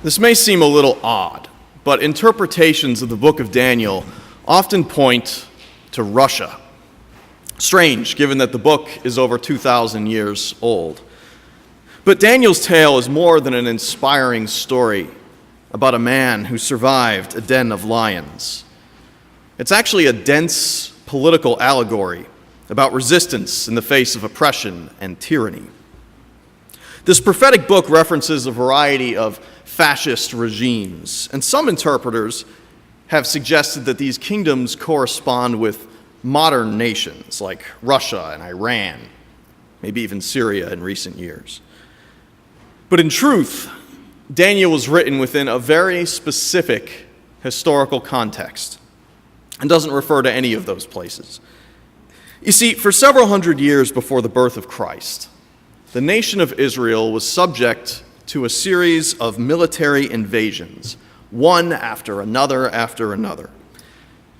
This may seem a little odd, but interpretations of the book of Daniel often point to Russia. Strange, given that the book is over 2,000 years old. But Daniel's tale is more than an inspiring story about a man who survived a den of lions. It's actually a dense political allegory about resistance in the face of oppression and tyranny. This prophetic book references a variety of fascist regimes, and some interpreters have suggested that these kingdoms correspond with modern nations like Russia and Iran, maybe even Syria in recent years. But in truth, Daniel was written within a very specific historical context and doesn't refer to any of those places. You see, for several hundred years before the birth of Christ, the nation of Israel was subject to a series of military invasions, one after another after another.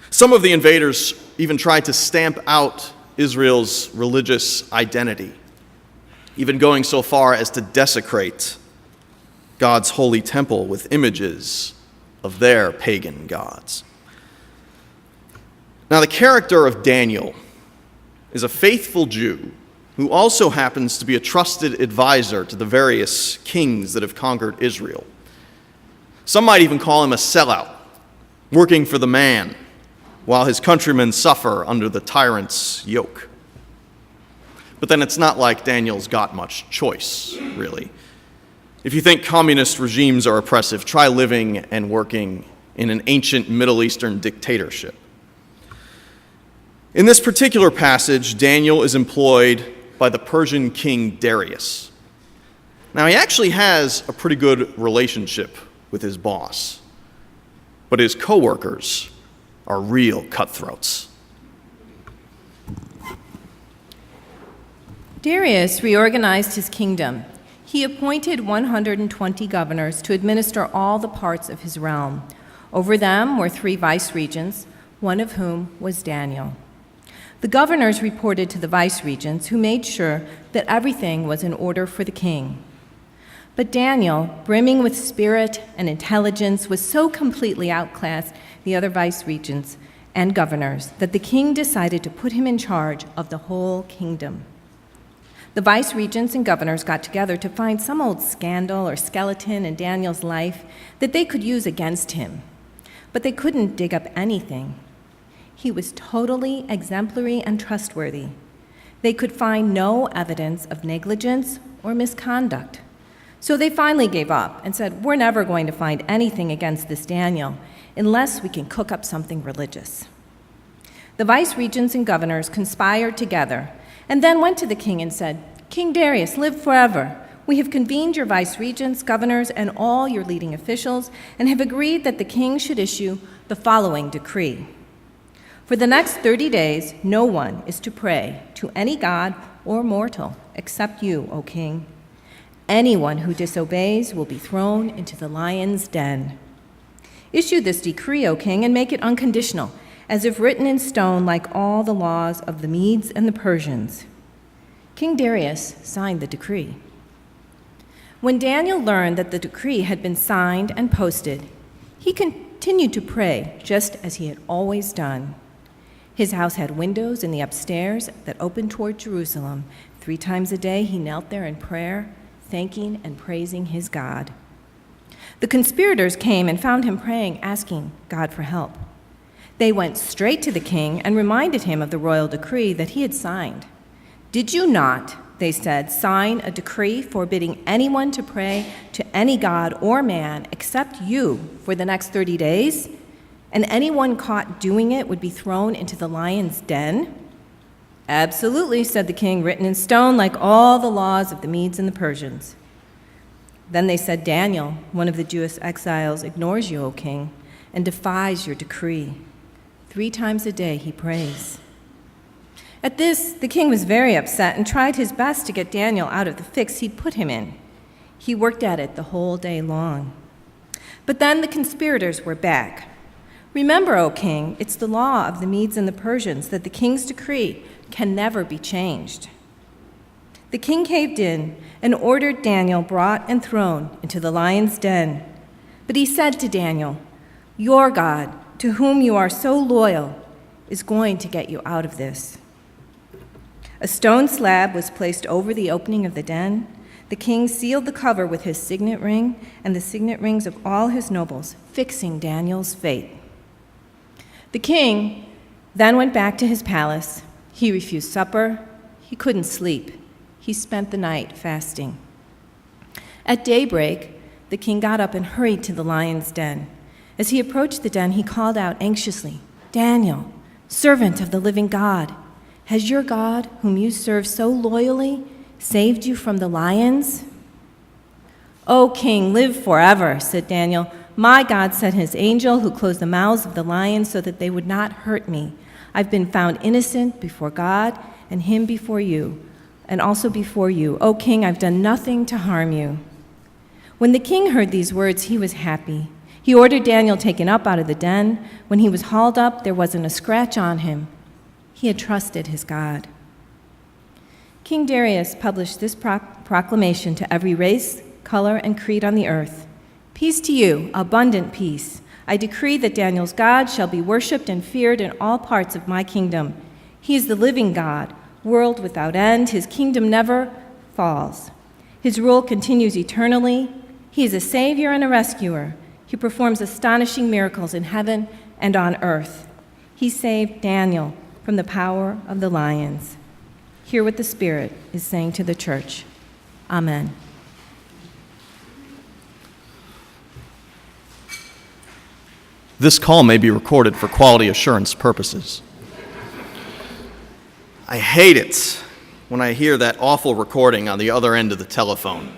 Some of the invaders even tried to stamp out Israel's religious identity, even going so far as to desecrate God's holy temple with images of their pagan gods. Now, the character of Daniel is a faithful Jew who also happens to be a trusted advisor to the various kings that have conquered Israel. Some might even call him a sellout, working for the man while his countrymen suffer under the tyrant's yoke. But then it's not like Daniel's got much choice, really. If you think communist regimes are oppressive, try living and working in an ancient Middle Eastern dictatorship. In this particular passage, Daniel is employed by the Persian king Darius. Now, he actually has a pretty good relationship with his boss, but his co-workers are real cutthroats. Darius reorganized his kingdom. He appointed 120 governors to administer all the parts of his realm. Over them were 3 vice-regents, one of whom was Daniel. The governors reported to the vice-regents, who made sure that everything was in order for the king. But Daniel, brimming with spirit and intelligence, was so completely outclassed the other vice-regents and governors that the king decided to put him in charge of the whole kingdom. The vice-regents and governors got together to find some old scandal or skeleton in Daniel's life that they could use against him. But they couldn't dig up anything. He was totally exemplary and trustworthy. They could find no evidence of negligence or misconduct. So they finally gave up and said, "We're never going to find anything against this Daniel unless we can cook up something religious." The vice-regents and governors conspired together and then went to the king and said, "King Darius, live forever. We have convened your vice-regents, governors, and all your leading officials and have agreed that the king should issue the following decree. For the next 30 days, no one is to pray to any god or mortal except you, O king. Anyone who disobeys will be thrown into the lion's den. Issue this decree, O king, and make it unconditional, as if written in stone like all the laws of the Medes and the Persians." King Darius signed the decree. When Daniel learned that the decree had been signed and posted, he continued to pray just as he had always done. His house had windows in the upstairs that opened toward Jerusalem. 3 times a day he knelt there in prayer, thanking and praising his God. The conspirators came and found him praying, asking God for help. They went straight to the king and reminded him of the royal decree that he had signed. "Did you not," they said, "sign a decree forbidding anyone to pray to any god or man except you for the next 30 days? And anyone caught doing it would be thrown into the lion's den?" "Absolutely," said the king, "written in stone like all the laws of the Medes and the Persians." Then they said, "Daniel, one of the Jewish exiles, ignores you, O king, and defies your decree. 3 times a day he prays." At this, the king was very upset and tried his best to get Daniel out of the fix he'd put him in. He worked at it the whole day long. But then the conspirators were back. "Remember, O king, it's the law of the Medes and the Persians that the king's decree can never be changed." The king caved in and ordered Daniel brought and thrown into the lion's den, But he said to Daniel, "Your God, to whom you are so loyal, is going to get you out of this." A stone slab was placed over the opening of the den. The king sealed the cover with his signet ring and the signet rings of all his nobles, fixing Daniel's fate. The king then went back to his palace. He refused supper. He couldn't sleep. He spent the night fasting. At daybreak, the king got up and hurried to the lion's den. As he approached the den, he called out anxiously, "Daniel, servant of the living God, has your God, whom you serve so loyally, saved you from the lions?" "O king, live forever," said Daniel. "My God sent his angel who closed the mouths of the lions so that they would not hurt me. I've been found innocent before God and him before you, and also before you. O king, I've done nothing to harm you." When the king heard these words, he was happy. He ordered Daniel taken up out of the den. When he was hauled up, there wasn't a scratch on him. He had trusted his God. King Darius published this proclamation to every race, color, and creed on the earth. "Peace to you, abundant peace. I decree that Daniel's God shall be worshipped and feared in all parts of my kingdom. He is the living God, world without end. His kingdom never falls. His rule continues eternally. He is a savior and a rescuer. He performs astonishing miracles in heaven and on earth. He saved Daniel from the power of the lions." Hear what the Spirit is saying to the church. Amen. This call may be recorded for quality assurance purposes. I hate it when I hear that awful recording on the other end of the telephone.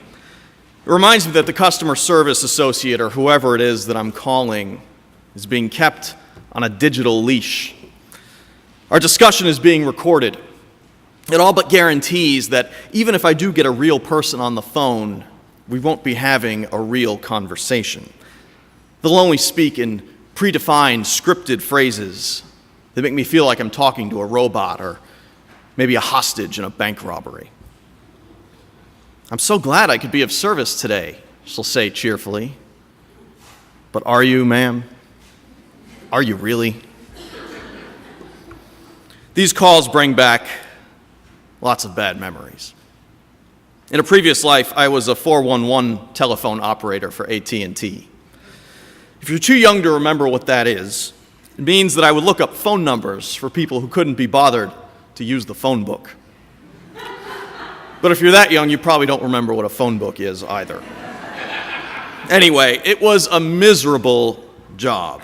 It reminds me that the customer service associate or whoever it is that I'm calling is being kept on a digital leash. Our discussion is being recorded. It all but guarantees that even if I do get a real person on the phone, we won't be having a real conversation. They'll only speak in predefined, scripted phrases that make me feel like I'm talking to a robot or maybe a hostage in a bank robbery. "I'm so glad I could be of service today," she'll say cheerfully. "But are you, ma'am? Are you really?" These calls bring back lots of bad memories. In a previous life, I was a 411 telephone operator for AT&T. If you're too young to remember what that is, it means that I would look up phone numbers for people who couldn't be bothered to use the phone book. But if you're that young, you probably don't remember what a phone book is either. Anyway, it was a miserable job.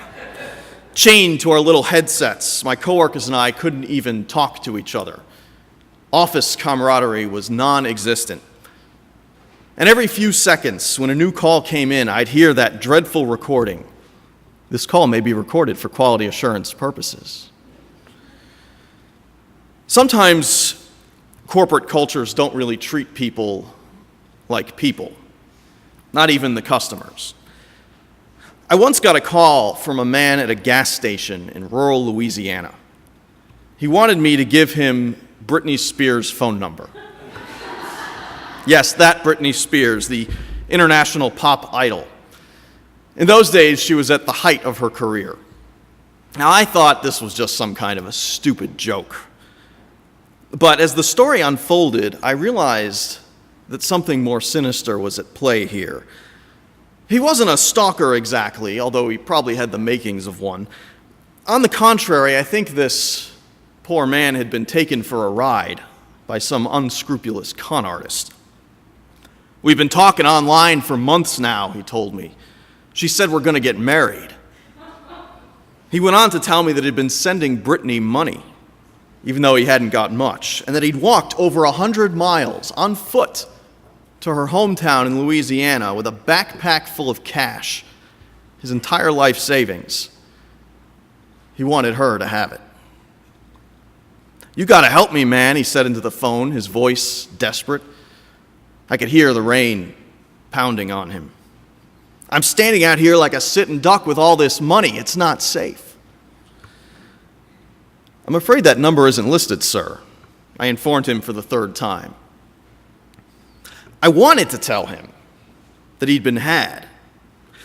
Chained to our little headsets, my coworkers and I couldn't even talk to each other. Office camaraderie was non-existent. And every few seconds, when a new call came in, I'd hear that dreadful recording. "This call may be recorded for quality assurance purposes." Sometimes corporate cultures don't really treat people like people, not even the customers. I once got a call from a man at a gas station in rural Louisiana. He wanted me to give him Britney Spears' phone number. Yes, that Britney Spears, the international pop idol. In those days, she was at the height of her career. Now, I thought this was just some kind of a stupid joke. But as the story unfolded, I realized that something more sinister was at play here. He wasn't a stalker exactly, although he probably had the makings of one. On the contrary, I think this poor man had been taken for a ride by some unscrupulous con artist. "We've been talking online for months now," he told me. "She said we're going to get married." He went on to tell me that he'd been sending Britney money, even though he hadn't got much, and that he'd walked over 100 miles on foot to her hometown in Louisiana with a backpack full of cash, his entire life savings. He wanted her to have it. "You got to help me, man," he said into the phone, his voice desperate. I could hear the rain pounding on him. "I'm standing out here like a sitting duck with all this money. It's not safe." "I'm afraid that number isn't listed, sir," I informed him for the third time. I wanted to tell him that he'd been had,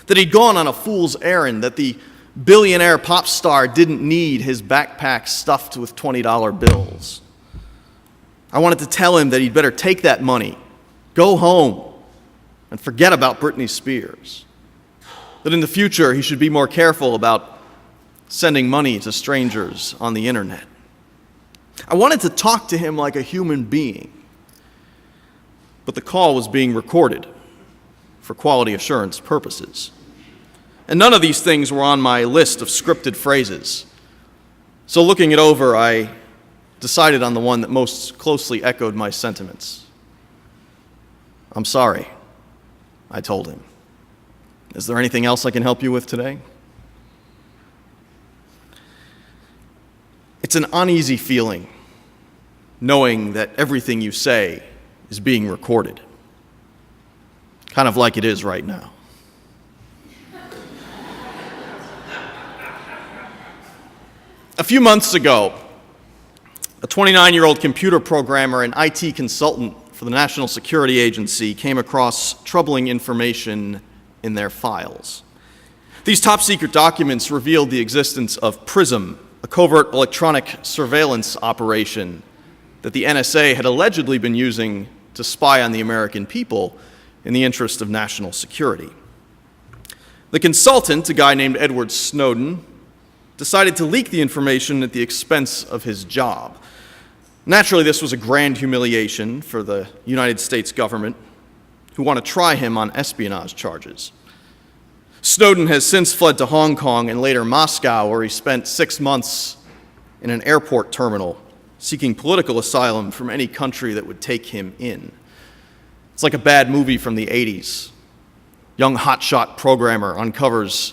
that he'd gone on a fool's errand, that the billionaire pop star didn't need his backpack stuffed with $20 bills. I wanted to tell him that he'd better take that money, go home, and forget about Britney Spears. That in the future he should be more careful about sending money to strangers on the internet. I wanted to talk to him like a human being, but the call was being recorded for quality assurance purposes. And none of these things were on my list of scripted phrases. So looking it over, I decided on the one that most closely echoed my sentiments. "I'm sorry," I told him. "Is there anything else I can help you with today?" It's an uneasy feeling knowing that everything you say is being recorded, kind of like it is right now. A few months ago, a 29-year-old computer programmer and IT consultant for the National Security Agency came across troubling information in their files. These top-secret documents revealed the existence of PRISM, a covert electronic surveillance operation that the NSA had allegedly been using to spy on the American people in the interest of national security. The consultant, a guy named Edward Snowden, decided to leak the information at the expense of his job. Naturally, this was a grand humiliation for the United States government, who want to try him on espionage charges. Snowden has since fled to Hong Kong and later Moscow, where he spent 6 months in an airport terminal seeking political asylum from any country that would take him in. It's like a bad movie from the 80s. Young hotshot programmer uncovers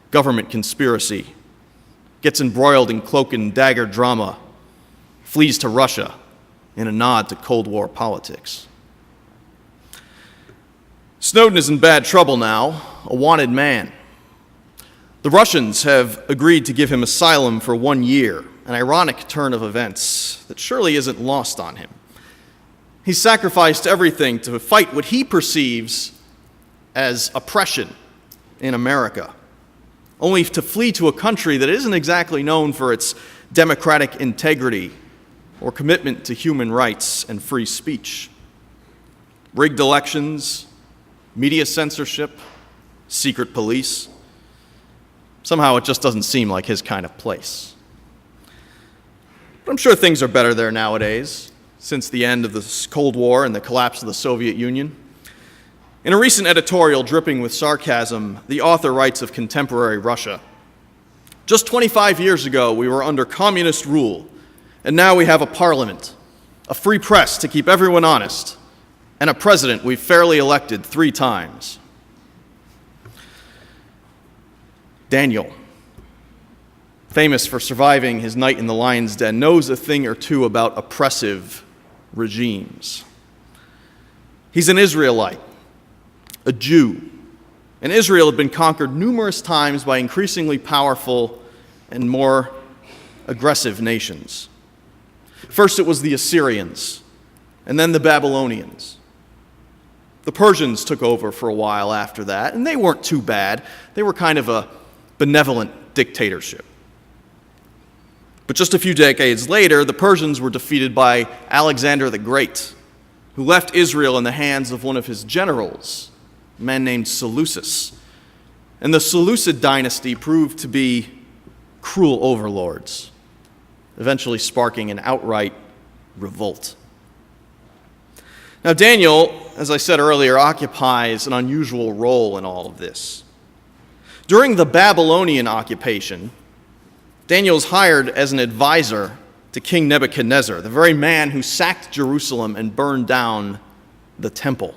government conspiracy, gets embroiled in cloak and dagger drama, flees to Russia in a nod to Cold War politics. Snowden is in bad trouble now, a wanted man. The Russians have agreed to give him asylum for 1 year, an ironic turn of events that surely isn't lost on him. He's sacrificed everything to fight what he perceives as oppression in America, only to flee to a country that isn't exactly known for its democratic integrity or commitment to human rights and free speech. Rigged elections, media censorship, secret police. Somehow it just doesn't seem like his kind of place. But I'm sure things are better there nowadays, since the end of the Cold War and the collapse of the Soviet Union. In a recent editorial dripping with sarcasm, the author writes of contemporary Russia. "Just 25 years ago, we were under communist rule, and now we have a parliament, a free press to keep everyone honest, and a president we've fairly elected 3 times. Daniel, famous for surviving his night in the lion's den, knows a thing or two about oppressive regimes. He's an Israelite, a Jew, and Israel had been conquered numerous times by increasingly powerful and more aggressive nations. First it was the Assyrians, and then the Babylonians. The Persians took over for a while after that, and they weren't too bad. They were kind of a benevolent dictatorship. But just a few decades later, the Persians were defeated by Alexander the Great, who left Israel in the hands of one of his generals, a man named Seleucus. And the Seleucid dynasty proved to be cruel overlords, eventually sparking an outright revolt. Now, Daniel, as I said earlier, occupies an unusual role in all of this. During the Babylonian occupation, Daniel is hired as an advisor to King Nebuchadnezzar, the very man who sacked Jerusalem and burned down the temple.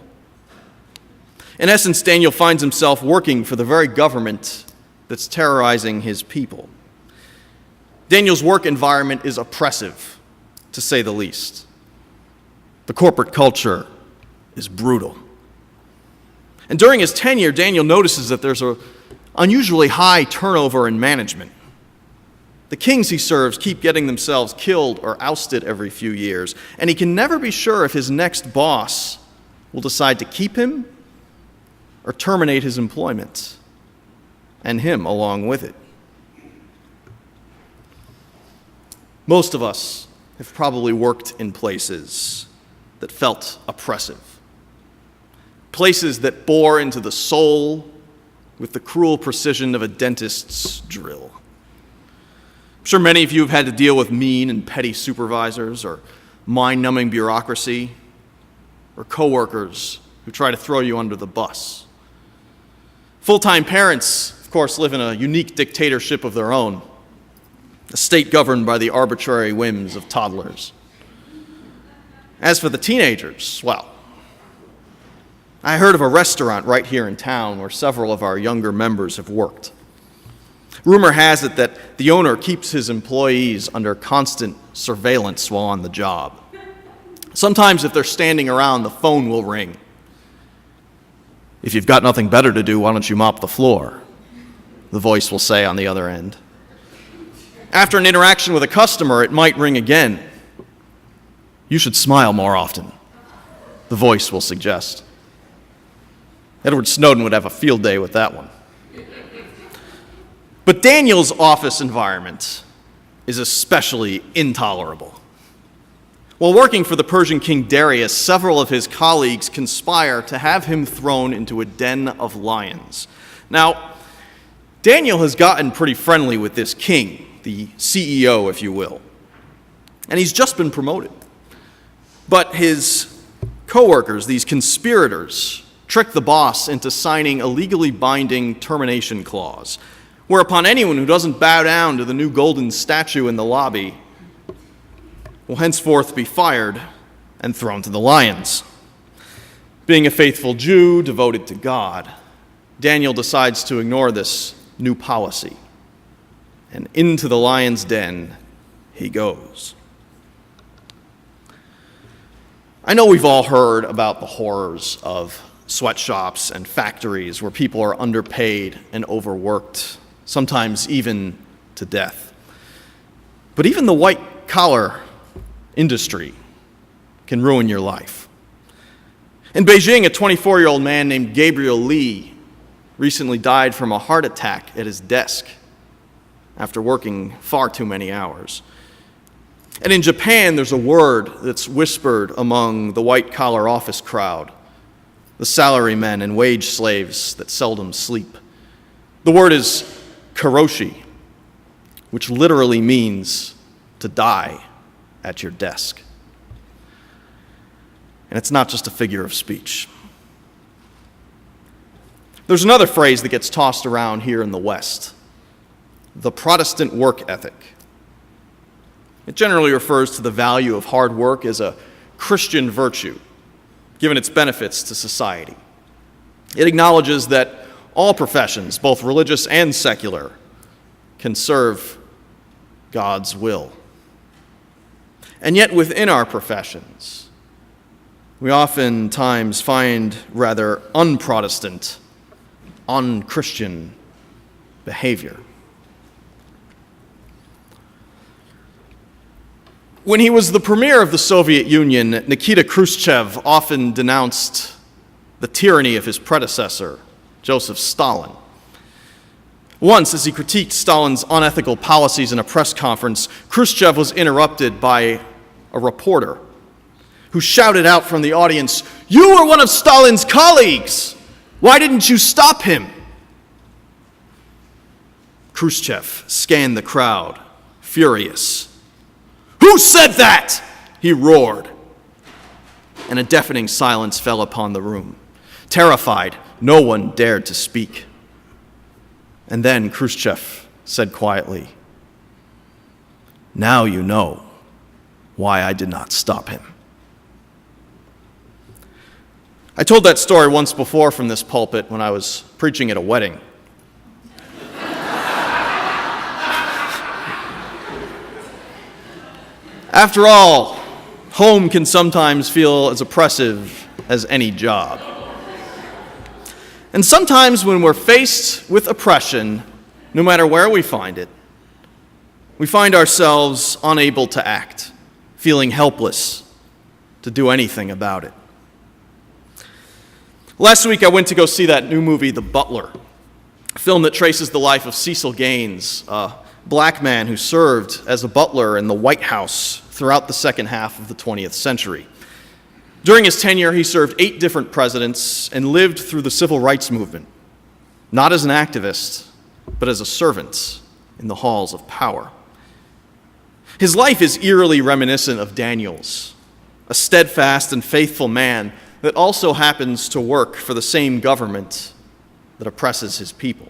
In essence, Daniel finds himself working for the very government that's terrorizing his people. Daniel's work environment is oppressive, to say the least. The corporate culture is brutal. And during his tenure, Daniel notices that there's an unusually high turnover in management. The kings he serves keep getting themselves killed or ousted every few years, and he can never be sure if his next boss will decide to keep him or terminate his employment. and him along with it. Most of us have probably worked in places that felt oppressive, places that bore into the soul with the cruel precision of a dentist's drill. I'm sure many of you have had to deal with mean and petty supervisors, or mind-numbing bureaucracy, or coworkers who try to throw you under the bus. Full-time parents, of course, live in a unique dictatorship of their own, a state governed by the arbitrary whims of toddlers. As for the teenagers, well, I heard of a restaurant right here in town where several of our younger members have worked. Rumor has it that the owner keeps his employees under constant surveillance while on the job. Sometimes if they're standing around, the phone will ring. "If you've got nothing better to do, why don't you mop the floor?" the voice will say on the other end. After an interaction with a customer, it might ring again. "You should smile more often," the voice will suggest. Edward Snowden would have a field day with that one. But Daniel's office environment is especially intolerable. While working for the Persian king Darius, several of his colleagues conspire to have him thrown into a den of lions. Now, Daniel has gotten pretty friendly with this king, the CEO, if you will, and he's just been promoted. But his coworkers, these conspirators, trick the boss into signing a legally binding termination clause, whereupon anyone who doesn't bow down to the new golden statue in the lobby will henceforth be fired and thrown to the lions. Being a faithful Jew devoted to God, Daniel decides to ignore this new policy, and into the lion's den he goes. I know we've all heard about the horrors of sweatshops and factories where people are underpaid and overworked, sometimes even to death. But even the white-collar industry can ruin your life. In Beijing, a 24-year-old man named Gabriel Li recently died from a heart attack at his desk after working far too many hours. And in Japan, there's a word that's whispered among the white-collar office crowd, the salarymen and wage slaves that seldom sleep. The word is karoshi, which literally means to die at your desk. And it's not just a figure of speech. There's another phrase that gets tossed around here in the West, the Protestant work ethic. It generally refers to the value of hard work as a Christian virtue, given its benefits to society. It acknowledges that all professions, both religious and secular, can serve God's will. And yet within our professions, we oftentimes find rather un-Protestant, un-Christian behavior. When he was the premier of the Soviet Union, Nikita Khrushchev often denounced the tyranny of his predecessor, Joseph Stalin. Once, as he critiqued Stalin's unethical policies in a press conference, Khrushchev was interrupted by a reporter who shouted out from the audience, "You were one of Stalin's colleagues! Why didn't you stop him?" Khrushchev scanned the crowd, furious. "Who said that?" he roared. And a deafening silence fell upon the room. Terrified, no one dared to speak. And then Khrushchev said quietly, "Now you know why I did not stop him." I told that story once before from this pulpit when I was preaching at a wedding. After all, home can sometimes feel as oppressive as any job. And sometimes when we're faced with oppression, no matter where we find it, we find ourselves unable to act, feeling helpless to do anything about it. Last week I went to go see that new movie, The Butler, A film that traces the life of Cecil Gaines, a black man who served as a butler in the White House throughout the second half of the 20th century. During his tenure, he served 8 different presidents and lived through the civil rights movement, not as an activist, but as a servant in the halls of power. His life is eerily reminiscent of Daniel's, a steadfast and faithful man that also happens to work for the same government that oppresses his people.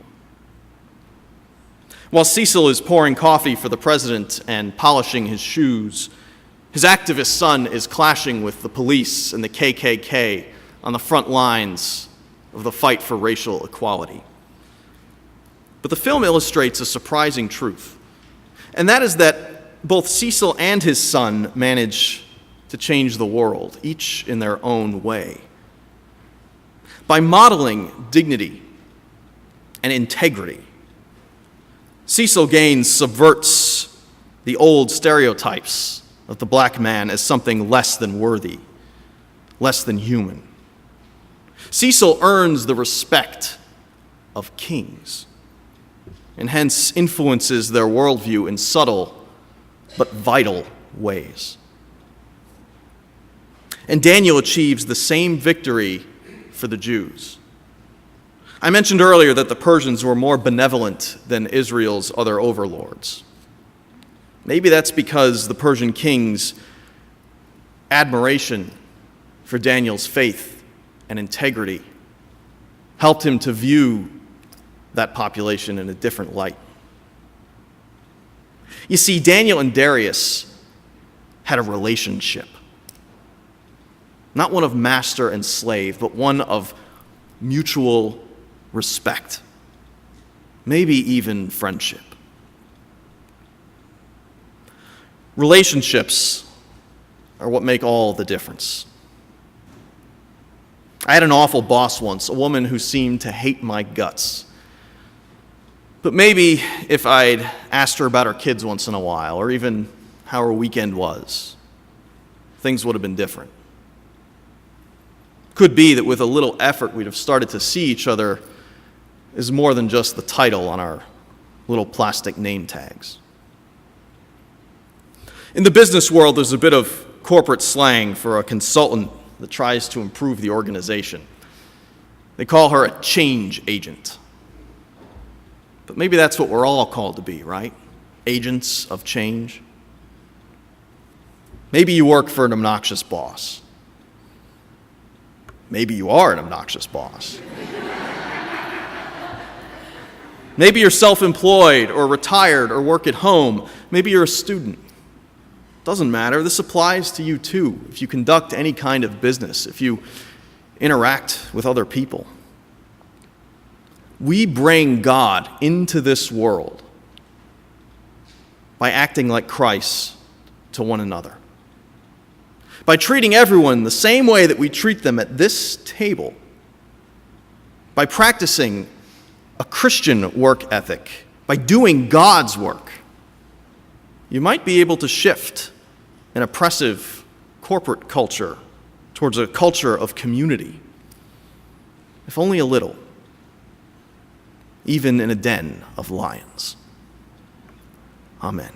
While Cecil is pouring coffee for the president and polishing his shoes, his activist son is clashing with the police and the KKK on the front lines of the fight for racial equality. But the film illustrates a surprising truth, and that is that both Cecil and his son manage to change the world, each in their own way. By modeling dignity and integrity, Cecil Gaines subverts the old stereotypes of the black man as something less than worthy, less than human. Cecil earns the respect of kings, and hence influences their worldview in subtle but vital ways. And Daniel achieves the same victory for the Jews. I mentioned earlier that the Persians were more benevolent than Israel's other overlords. Maybe that's because the Persian king's admiration for Daniel's faith and integrity helped him to view that population in a different light. You see, Daniel and Darius had a relationship. Not one of master and slave, but one of mutual respect, maybe even friendship. Relationships are what make all the difference. I had an awful boss once, a woman who seemed to hate my guts. But maybe if I'd asked her about her kids once in a while, or even how her weekend was, things would have been different. Could be that with a little effort, we'd have started to see each other as more than just the title on our little plastic name tags. In the business world, there's a bit of corporate slang for a consultant that tries to improve the organization. They call her a change agent. But maybe that's what we're all called to be, right? Agents of change. Maybe you work for an obnoxious boss. Maybe you are an obnoxious boss. Maybe you're self-employed or retired or work at home. Maybe you're a student. Doesn't matter. This applies to you too. If you conduct any kind of business, if you interact with other people. We bring God into this world by acting like Christ to one another. By treating everyone the same way that we treat them at this table. By practicing a Christian work ethic, by doing God's work, you might be able to shift an oppressive corporate culture towards a culture of community, if only a little, even in a den of lions. Amen.